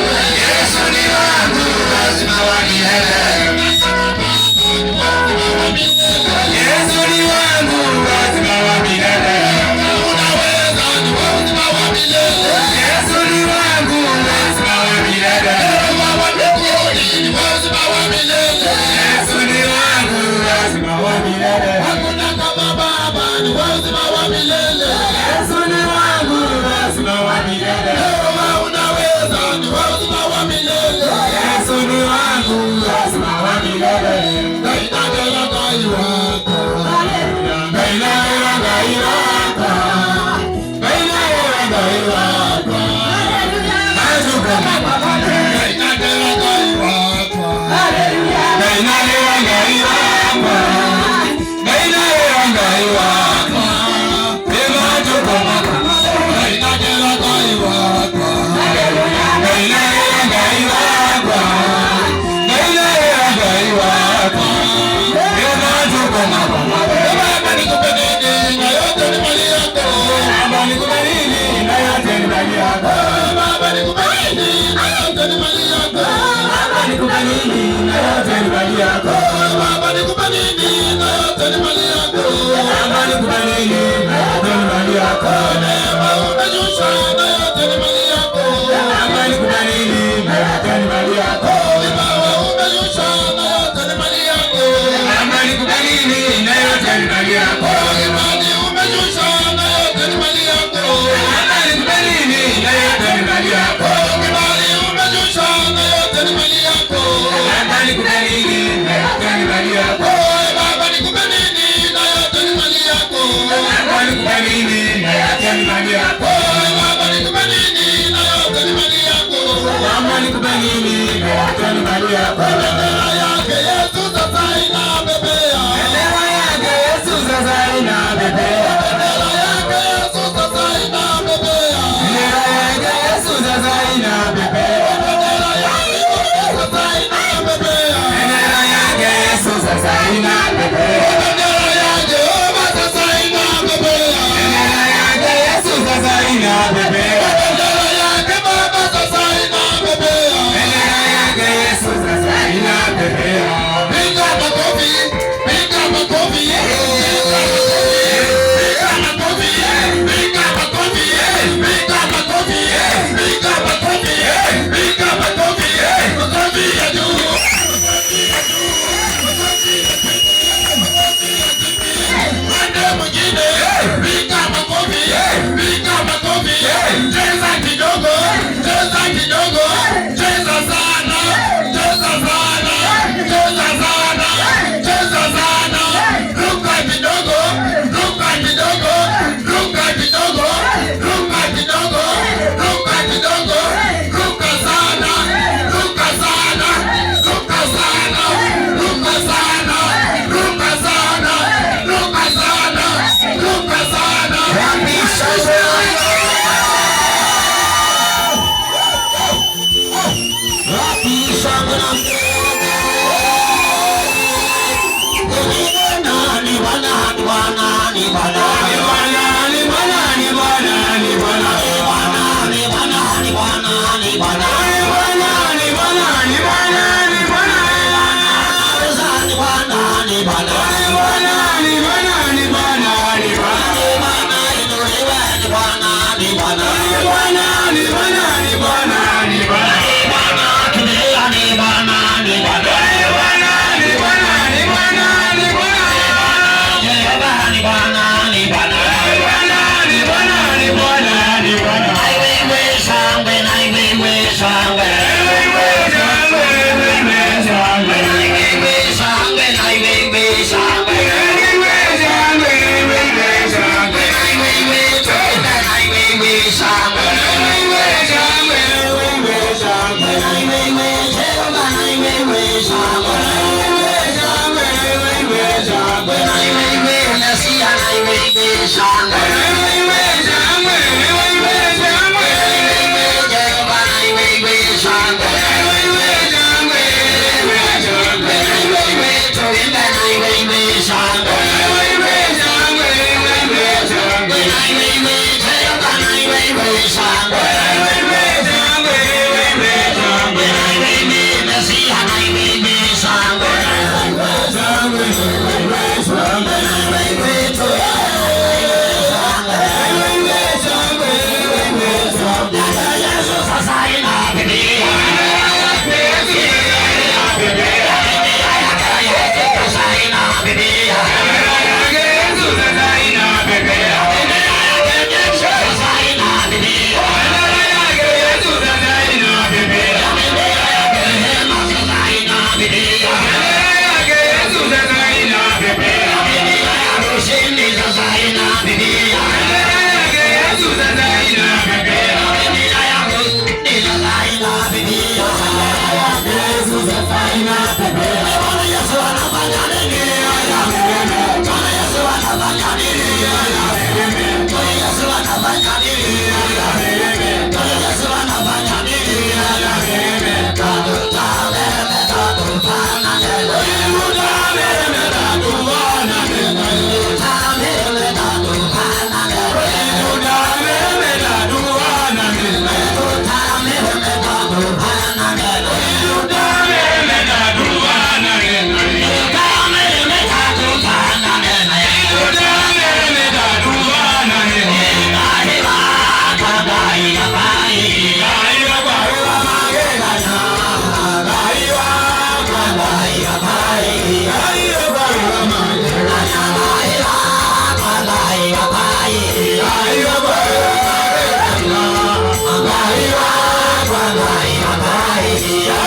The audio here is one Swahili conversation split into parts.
Yesu ni wangu uzima wa milele. Yesu ni wangu uzima wa milele. Unaweza ni uzima wa milele. Yesu ni wangu uzima wa milele. Baba mbinguni ni uzima wa milele. Yesu ni wangu uzima wa milele. Hakuna kama Baba ni uzima wa milele. Yesu ni wangu uzima wa milele. Baba unaweza ni uzima wa milele. Yesu ni wangu uzima wa milele. Daima gai wako. Daima gai wako. Daima gai wako. Ajuka Baba. Daima gai wako. Daima gai wako. Daima gai wako. Daima ajuka Baba. Daima gai wako. Daima gai wako. Daima gai wako. Daima ajuka Baba. Baba nikupe nini na yote ni mali yako. Baba nikupe nini na yote ni mali yako. Baba nikupe nini na yote ni mali yako. Baba nikupe nini na yote ni mali yako. Baba nikupe nini na yote ni mali yako. Baba nikupe nini na yote ni mali yako. Neema umejusha na yote ni mali yako. Baba nikupe nini na yote ni mali yako. Baba umejusha na yote ni mali yako. Baba nikupe nini na yote ni mali yako. Imani umejusha na yote ni mali yako. Baba nikupe nini na yote ni mali yako. Imani umejusha na yote ni mali yako. Baba nikupe nini na yote ni mali yako. Baba nikupe nini na yote ni mali yako. Baba nikupe nini na yote ni mali yako. Baba nikupe nini na yote ni mali yako. Baba nikupe nini na yote ni mali yako. Bendera yake Yesu sasa inapepea. Bendera yake Yesu sasa inapepea. Bendera yake Yesu sasa inapepea. Bendera yake Yesu sasa inapepea. Bendera yake Yesu sasa inapepea. Bendera yake Yesu sasa inapepea. Bendera yake Jehova sasa inapepea. Bendera yake Yesu sasa inapepea. Bendera yake Baba sasa inapepea. Bendera yake Yesu sasa inapepea. Piga makofi, piga makofi, piga makofi, piga makofi, piga makofi, piga makofi, piga makofi, makofi ya juu. Mande mwingine, piga makofi, piga makofi, cheza kidogo, cheza kidogo, cheza sana, cheza sana, cheza sana, cheza sana, ruka kidogo, ruka kidogo, ruka kidogo, ruka kidogo, ruka kidogo, ruka sana, ruka sana, ruka sana, ruka sana, ruka sana, ruka sana, ruka sana. Bye.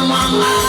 Mama